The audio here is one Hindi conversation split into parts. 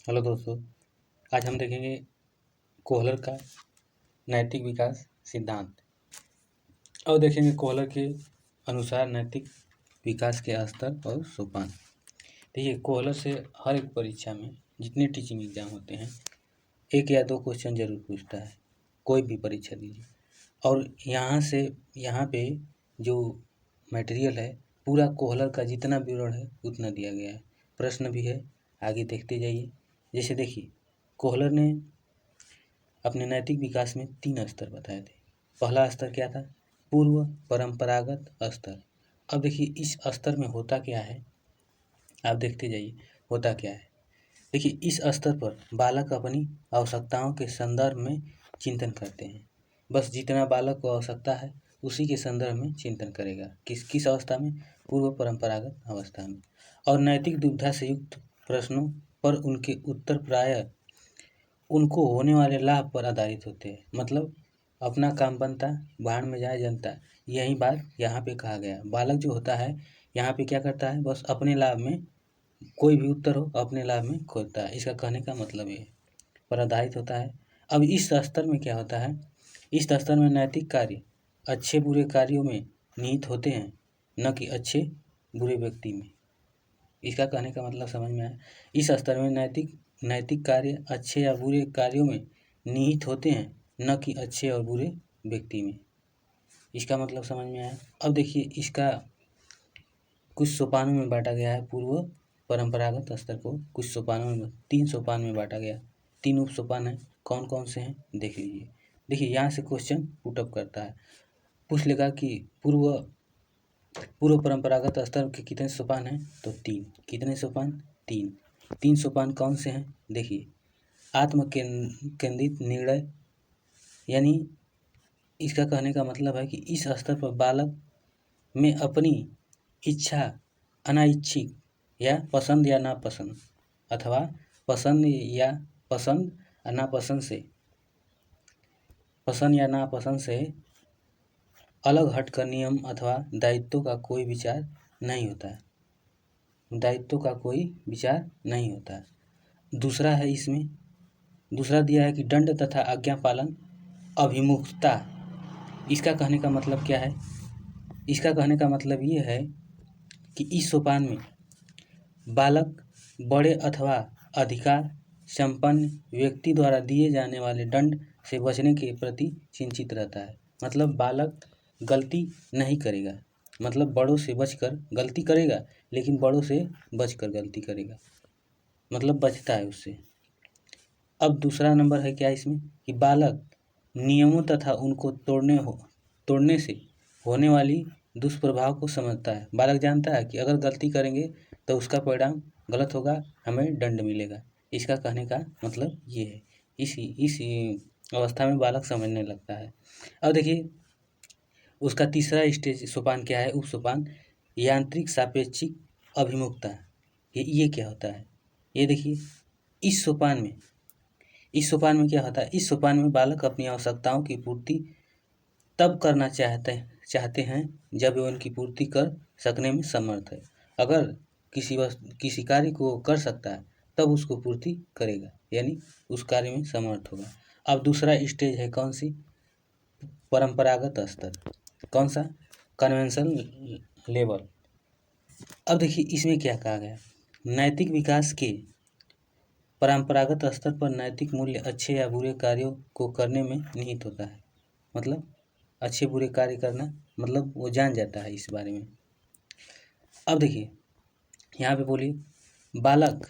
हेलो दोस्तों, आज हम देखेंगे कोहलर का नैतिक विकास सिद्धांत और देखेंगे कोहलर के अनुसार नैतिक विकास के स्तर और सोपान। देखिए, कोहलर से हर एक परीक्षा में जितने टीचिंग एग्जाम होते हैं 1 या 2 क्वेश्चन जरूर पूछता है। कोई भी परीक्षा दीजिए और यहाँ पे जो मटेरियल है पूरा कोहलर का जितना विवरण है उतना दिया गया है। प्रश्न भी है, आगे देखते जाइए। जैसे देखिए, कोहलर ने अपने नैतिक विकास में 3 स्तर बताए थे। पहला स्तर क्या था? पूर्व परंपरागत स्तर। अब देखिए इस स्तर में होता क्या है, आप देखते जाइए होता क्या है। देखिए, इस स्तर पर बालक अपनी आवश्यकताओं के संदर्भ में चिंतन करते हैं। बस जितना बालक को आवश्यकता है उसी के संदर्भ में चिंतन करेगा। किस किस अवस्था में? पूर्व परंपरागत अवस्था में। और नैतिक दुविधा से युक्त प्रश्नों पर उनके उत्तर प्रायः उनको होने वाले लाभ पर आधारित होते हैं। मतलब अपना काम बनता, भाड़ में जाए जनता। यही बात यहाँ पे कहा गया। बालक जो होता है यहाँ पे क्या करता है? बस अपने लाभ में, कोई भी उत्तर हो अपने लाभ में खोजता है। इसका कहने का मतलब ये पर आधारित होता है। अब इस स्तर में क्या होता है? इस स्तर में नैतिक कार्य अच्छे बुरे कार्यों में निहित होते हैं, न कि अच्छे बुरे व्यक्ति में। इसका कहने का मतलब समझ में आया? इस स्तर में नैतिक नैतिक कार्य अच्छे या बुरे कार्यों में निहित होते हैं, न कि अच्छे और बुरे व्यक्ति में। इसका मतलब समझ में आया? अब देखिए, इसका कुछ सोपानों में बांटा गया है। पूर्व परंपरागत स्तर को कुछ सोपानों में 3 सोपान में बांटा गया। 3 उप सोपान है। कौन कौन से हैं देख लीजिए। देखिए, यहाँ से क्वेश्चन पुटअप करता है, पूछ लेगा कि पूर्व परंपरागत स्तर के कितने सोपान हैं? तो 3। कितने सोपान? 3। 3 सोपान कौन से हैं? देखिए, आत्म केंद्रित निर्णय, यानी इसका कहने का मतलब है कि इस स्तर पर बालक में अपनी इच्छा, अनाइच्छिक या पसंद या नापसंद, अथवा पसंद या नापसंद से अलग हटकर नियम अथवा दायित्व का कोई विचार नहीं होता है। दायित्व का कोई विचार नहीं होता है। दूसरा है, इसमें दूसरा दिया है कि दंड तथा आज्ञा पालन अभिमुखता। इसका कहने का मतलब क्या है? इसका कहने का मतलब ये है कि इस सोपान में बालक बड़े अथवा अधिकार संपन्न व्यक्ति द्वारा दिए जाने वाले दंड से बचने के प्रति चिंतित रहता है। मतलब बालक गलती नहीं करेगा, मतलब बड़ों से बचकर गलती करेगा, लेकिन बड़ों से बचकर गलती करेगा, मतलब बचता है उससे। अब दूसरा नंबर है क्या इसमें कि बालक नियमों तथा उनको तोड़ने से होने वाली दुष्प्रभाव को समझता है। बालक जानता है कि अगर गलती करेंगे तो उसका परिणाम गलत होगा, हमें दंड मिलेगा। इसका कहने का मतलब ये है। इसी अवस्था में बालक समझने लगता है। अब देखिए, उसका तीसरा स्टेज सोपान क्या है? उप सोपान यांत्रिक सापेक्षिक अभिमुखता। ये क्या होता है? ये देखिए, इस सोपान में क्या होता है? इस सोपान में बालक अपनी आवश्यकताओं की पूर्ति तब करना चाहते हैं जब वे उनकी पूर्ति कर सकने में समर्थ है। अगर किसी कार्य को कर सकता है तब उसको पूर्ति करेगा, यानी उस कार्य में समर्थ होगा। अब दूसरा स्टेज है कौन सी? परंपरागत स्तर। कौन सा? Conventional level. अब देखिए, इसमें क्या कहा गया? नैतिक विकास के परंपरागत स्तर पर नैतिक मूल्य अच्छे या बुरे कार्यों को करने में निहित होता है। मतलब अच्छे बुरे कार्य करना, मतलब वो जान जाता है इस बारे में। अब देखिए, यहाँ पे बोलिए बालक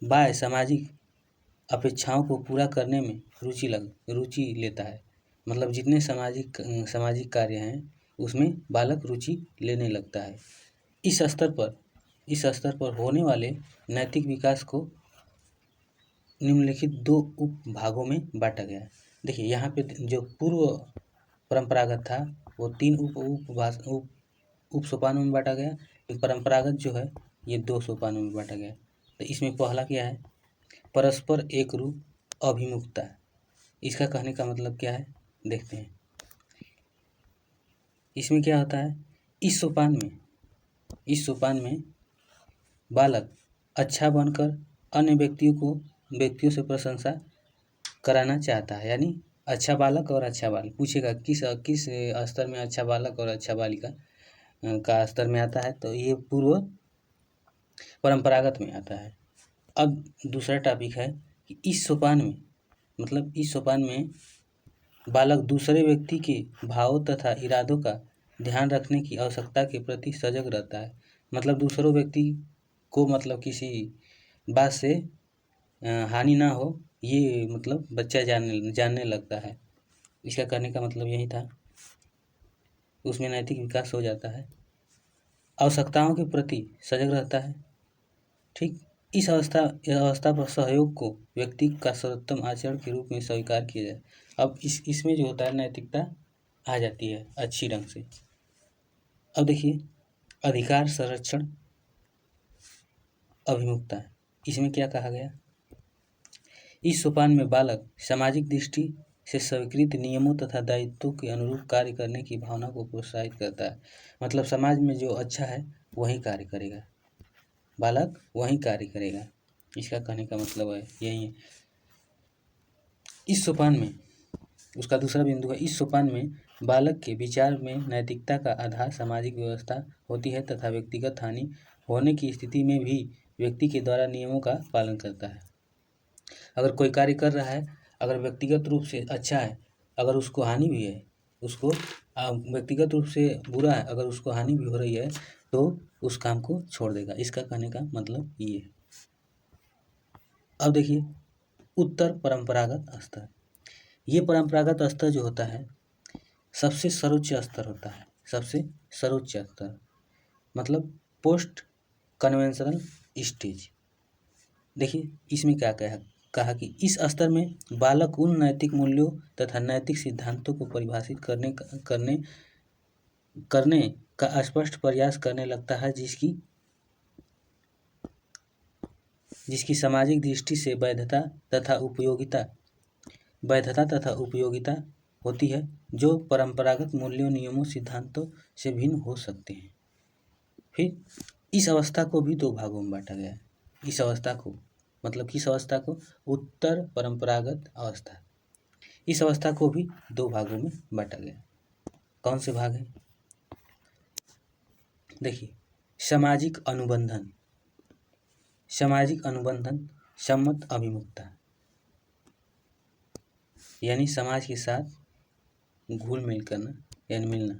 बाह्य सामाजिक अपेक्षाओं को पूरा करने में रुचि लेता है। मतलब जितने सामाजिक कार्य हैं उसमें बालक रुचि लेने लगता है। इस स्तर पर होने वाले नैतिक विकास को निम्नलिखित 2 उप भागों में बांटा गया है। देखिए, यहाँ पे जो पूर्व परंपरागत था वो 3 उप सोपानों में बांटा गया। परंपरागत जो है ये 2 सोपानों में बांटा गया। तो इसमें पहला क्या है? परस्पर एक रूप अभिमुखता। इसका कहने का मतलब क्या है देखते हैं। इसमें क्या होता है? इस सोपान में बालक अच्छा बनकर अन्य व्यक्तियों को व्यक्तियों से प्रशंसा कराना चाहता है, यानी अच्छा बालक और अच्छा बालिका पूछेगा किस किस स्तर में अच्छा बालक और अच्छा बालिका का स्तर में आता है, तो ये पूर्व परंपरागत में आता है। अब दूसरा टॉपिक है कि इस सोपान में, मतलब इस सोपान में बालक दूसरे व्यक्ति के भावों तथा इरादों का ध्यान रखने की आवश्यकता के प्रति सजग रहता है। मतलब दूसरों व्यक्ति को मतलब किसी बात से हानि ना हो, ये मतलब बच्चा जानने लगता है। इसका करने का मतलब यही था, उसमें नैतिक विकास हो जाता है। आवश्यकताओं के प्रति सजग रहता है। ठीक, इस अवस्था पर सहयोग को व्यक्ति का सर्वोत्तम आचरण के रूप में स्वीकार किया जाए। अब इसमें जो होता है नैतिकता आ जाती है अच्छी ढंग से। अब देखिए अधिकार संरक्षण अभिमुखता, इसमें क्या कहा गया, इस सोपान में बालक सामाजिक दृष्टि से स्वीकृत नियमों तथा दायित्वों के अनुरूप कार्य करने की भावना को प्रोत्साहित करता है। मतलब समाज में जो अच्छा है वही कार्य करेगा, बालक वही कार्य करेगा। इसका कहने का मतलब है यही है। इस सोपान में उसका दूसरा बिंदु है, इस सोपान में बालक के विचार में नैतिकता का आधार सामाजिक व्यवस्था होती है तथा व्यक्तिगत हानि होने की स्थिति में भी व्यक्ति के द्वारा नियमों का पालन करता है। अगर कोई कार्य कर रहा है, अगर व्यक्तिगत रूप से अच्छा है, अगर उसको हानि भी है, उसको व्यक्तिगत रूप से बुरा है, अगर उसको हानि भी हो रही है तो उस काम को छोड़ देगा। इसका कहने का मतलब ये है। अब देखिए उत्तर परंपरागत स्तर, ये परंपरागत स्तर जो होता है सबसे सर्वोच्च स्तर होता है, सबसे सर्वोच्च स्तर मतलब पोस्ट कन्वेंशनल स्टेज। देखिए इसमें क्या कहा कि इस स्तर में बालक उन नैतिक मूल्यों तथा नैतिक सिद्धांतों को परिभाषित करने का स्पष्ट प्रयास करने लगता है जिसकी सामाजिक दृष्टि से वैधता तथा उपयोगिता होती है, जो परंपरागत मूल्यों नियमों सिद्धांतों से भिन्न हो सकते हैं। फिर इस अवस्था को भी दो भागों में बांटा गया है। इस अवस्था को मतलब किस अवस्था को, उत्तर परंपरागत अवस्था, इस अवस्था को भी दो भागों में बांटा गया। कौन से भाग हैं, देखिए सामाजिक अनुबंधन, सम्मत अभिमुखता, यानी समाज के साथ घुल मिल करना यानी मिलना।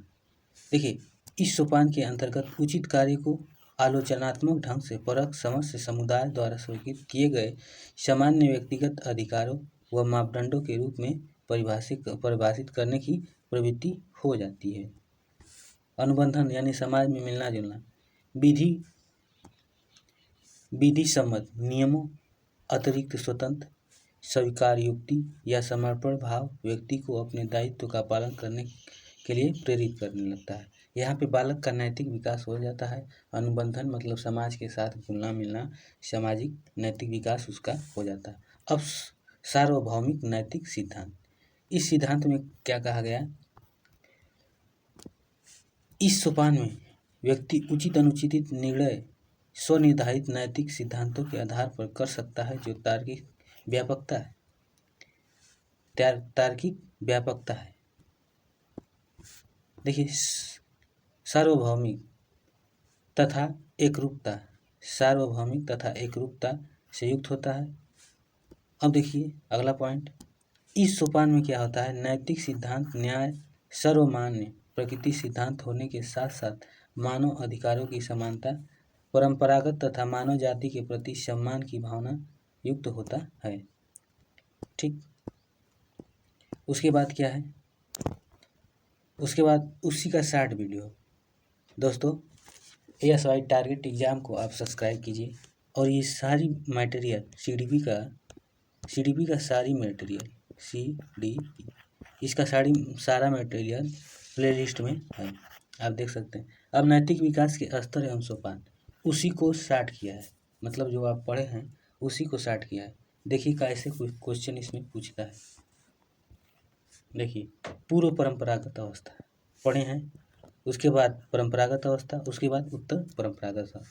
देखिए इस सोपान के अंतर्गत उचित कार्य को आलोचनात्मक ढंग से परख समझ से समुदाय द्वारा स्वीकृत किए गए सामान्य व्यक्तिगत अधिकारों व मापदंडों के रूप में परिभाषित करने की प्रवृत्ति हो जाती है। अनुबंधन यानी समाज में मिलना जुलना, विधि सम्मत नियमों अतिरिक्त स्वतंत्र स्वीकार युक्ति या समर्पण भाव व्यक्ति को अपने दायित्व का पालन करने के लिए प्रेरित करने लगता है। यहाँ पे बालक का नैतिक विकास हो जाता है। अनुबंधन मतलब समाज के साथ घुलना मिलना, सामाजिक नैतिक विकास उसका हो जाता है। अब सार्वभौमिक नैतिक सिद्धांत, इस सिद्धांत में क्या कहा गया, इस सोपान में व्यक्ति उचित अनुचित निर्णय स्वनिर्धारित नैतिक सिद्धांतों के आधार पर कर सकता है, जो तार्किक व्यापकता है। देखिए सार्वभौमिक तथा एकरूपता से युक्त होता है। अब देखिए अगला पॉइंट, इस सोपान में क्या होता है, नैतिक सिद्धांत न्याय सर्वमान्य प्रकृति सिद्धांत होने के साथ साथ मानव अधिकारों की समानता, परंपरागत तथा मानव जाति के प्रति सम्मान की भावना युक्त होता है। ठीक, उसके बाद क्या है, उसके बाद उसी का शॉर्ट वीडियो। दोस्तों ASY टारगेट एग्ज़ाम को आप सब्सक्राइब कीजिए और ये सारी मटेरियल CDP का सारी मटेरियल CDP इसका सारा मटेरियल प्लेलिस्ट में है, आप देख सकते हैं। अब नैतिक विकास के स्तर एवं सोपान, उसी को शार्ट किया है, मतलब जो आप पढ़े हैं उसी को शार्ट किया है। देखिए कैसे क्वेश्चन इसमें पूछता है। देखिए पूर्व परंपरागत अवस्था पढ़े हैं, उसके बाद परंपरागत अवस्था, उसके बाद उत्तर परंपरागत अवस्था।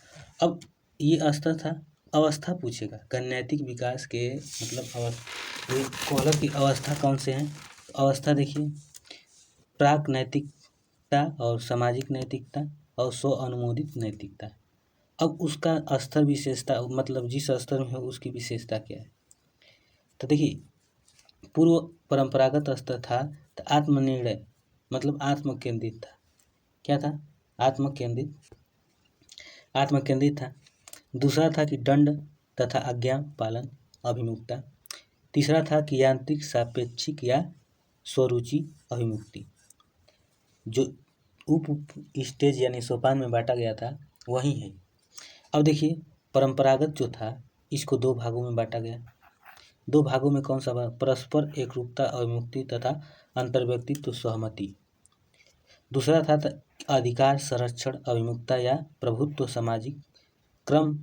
अब ये स्तर था अवस्था पूछेगा कि नैतिक विकास के मतलब कोहलर की अवस्था कौन से हैं। अवस्था देखिए, प्राक नैतिकता और सामाजिक नैतिकता और स्व अनुमोदित नैतिकता। अब उसका स्तर विशेषता मतलब जिस स्तर में है उसकी विशेषता क्या है। तो देखिए, पूर्व परंपरागत स्तर था तो आत्मनिर्णय मतलब आत्म केंद्रित था। क्या था? आत्म केंद्रित था। दूसरा था कि दंड तथा आज्ञा पालन अभिमुखता। तीसरा था कि यांत्रिक सापेक्षिक या स्वरुचि अभिमुक्ति। जो उप स्टेज यानी सोपान में बांटा गया था वही है। अब देखिए, परंपरागत जो था इसको दो भागों में बांटा गया। दो भागों में कौन सा? परस्पर एकरूपता अभिमुक्ति तथा अंतर्व्यक्तित्व सहमति। दूसरा था अधिकार संरक्षण अभिमुखता या प्रभुत्व सामाजिक क्रम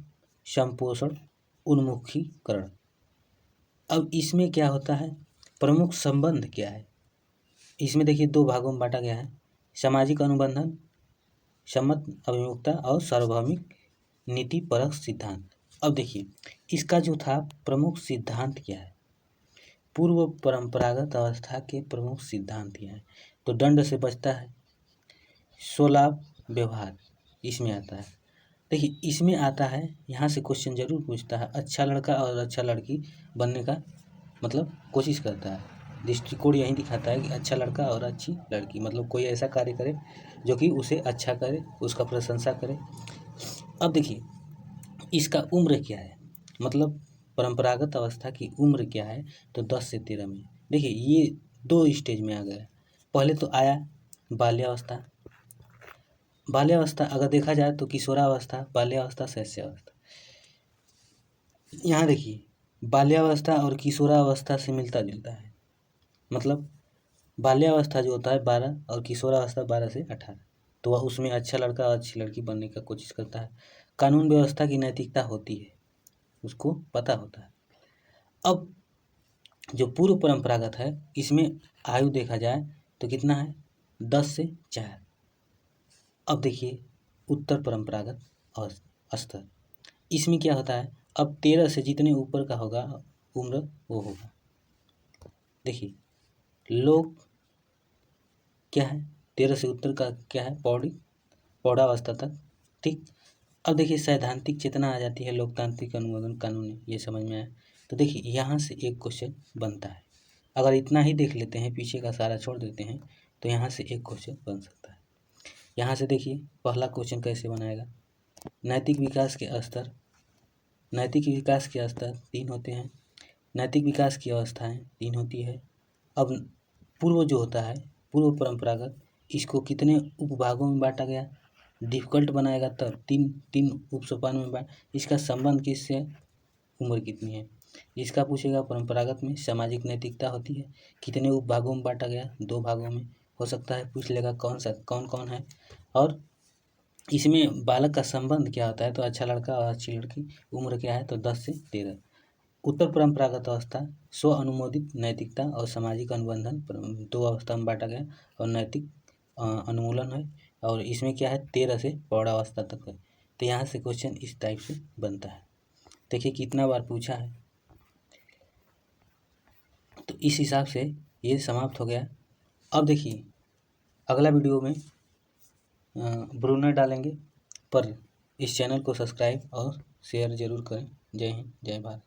संपोषण उन्मुखीकरण। अब इसमें क्या होता है, प्रमुख संबंध क्या है? इसमें देखिए दो भागों में बांटा गया है, सामाजिक अनुबंधन सम्मत अभिमुखता और सार्वभौमिक नीति परक सिद्धांत। अब देखिए इसका जो था प्रमुख सिद्धांत क्या है, पूर्व परंपरागत अवस्था के प्रमुख सिद्धांत क्या है। तो दंड से बचता है, स्वलाभ व्यवहार इसमें आता है। देखिए इसमें आता है, यहाँ से क्वेश्चन जरूर पूछता है, अच्छा लड़का और अच्छा लड़की बनने का मतलब कोशिश करता है। दृष्टिकोण यही दिखाता है कि अच्छा लड़का और अच्छी लड़की मतलब कोई ऐसा कार्य करे जो कि उसे अच्छा करे, उसका प्रशंसा करे। अब देखिए इसका उम्र क्या है, मतलब परंपरागत अवस्था की उम्र क्या है। तो 10 से 13 में। देखिए ये दो स्टेज में आ गया। पहले तो आया बाल्यावस्था। बाल्यावस्था अगर देखा जाए तो किशोरावस्था, बाल्यावस्था, शैशवावस्था। यहाँ देखिए बाल्यावस्था और किशोरावस्था से मिलता जुलता है। मतलब बाल्यावस्था जो होता है 12 और किशोरावस्था 12 से 18। तो वह उसमें अच्छा लड़का और अच्छी लड़की बनने का कोशिश करता है। कानून व्यवस्था की नैतिकता होती है, उसको पता होता है। अब जो पूर्व परंपरागत है इसमें आयु देखा जाए तो कितना है, 10 से 4। अब देखिए उत्तर परंपरागत स्तर, इसमें क्या होता है, अब 13 से जितने ऊपर का होगा उम्र वो होगा। देखिए लोग क्या है, 13 से उत्तर का क्या है, प्रौढ़ावस्था तक। ठीक। अब देखिए सैद्धांतिक चेतना आ जाती है, लोकतांत्रिक अनुमोदन कानूनी, ये समझ में आया। तो देखिए यहाँ से एक क्वेश्चन बनता है। अगर इतना ही देख लेते हैं, पीछे का सारा छोड़ देते हैं, तो यहाँ से एक क्वेश्चन बन सकता है। यहाँ से देखिए पहला क्वेश्चन कैसे बनाएगा, नैतिक विकास के स्तर। नैतिक विकास के स्तर 3 होते हैं, नैतिक विकास की अवस्थाएं 3 होती है। अब पूर्व जो होता है, पूर्व परंपरागत, इसको कितने उपभागों में बांटा गया, डिफिकल्ट बनाएगा तब तीन उप सोपान में बांट। इसका संबंध किससे, उम्र कितनी है, इसका पूछेगा। परंपरागत में सामाजिक नैतिकता होती है, कितने उपभागों में बांटा गया, 2 भागों में। हो सकता है पूछ लेगा कौन कौन है, और इसमें बालक का संबंध क्या होता है। तो अच्छा लड़का और अच्छी लड़की, उम्र क्या है, तो 10 से 13। उत्तर परंपरागत अवस्था स्व अनुमोदित नैतिकता और सामाजिक अनुबंधन 2 अवस्था में बांटा गया, और नैतिक अनुमूलन है। और इसमें क्या है, 13 से प्रौढ़ावस्था तक है। तो यहाँ से क्वेश्चन इस टाइप से बनता है। देखिए कितना बार पूछा है। तो इस हिसाब से ये समाप्त हो गया। अब देखिए अगला वीडियो में ब्रूनर डालेंगे, पर इस चैनल को सब्सक्राइब और शेयर जरूर करें। जय हिंद, जय भारत।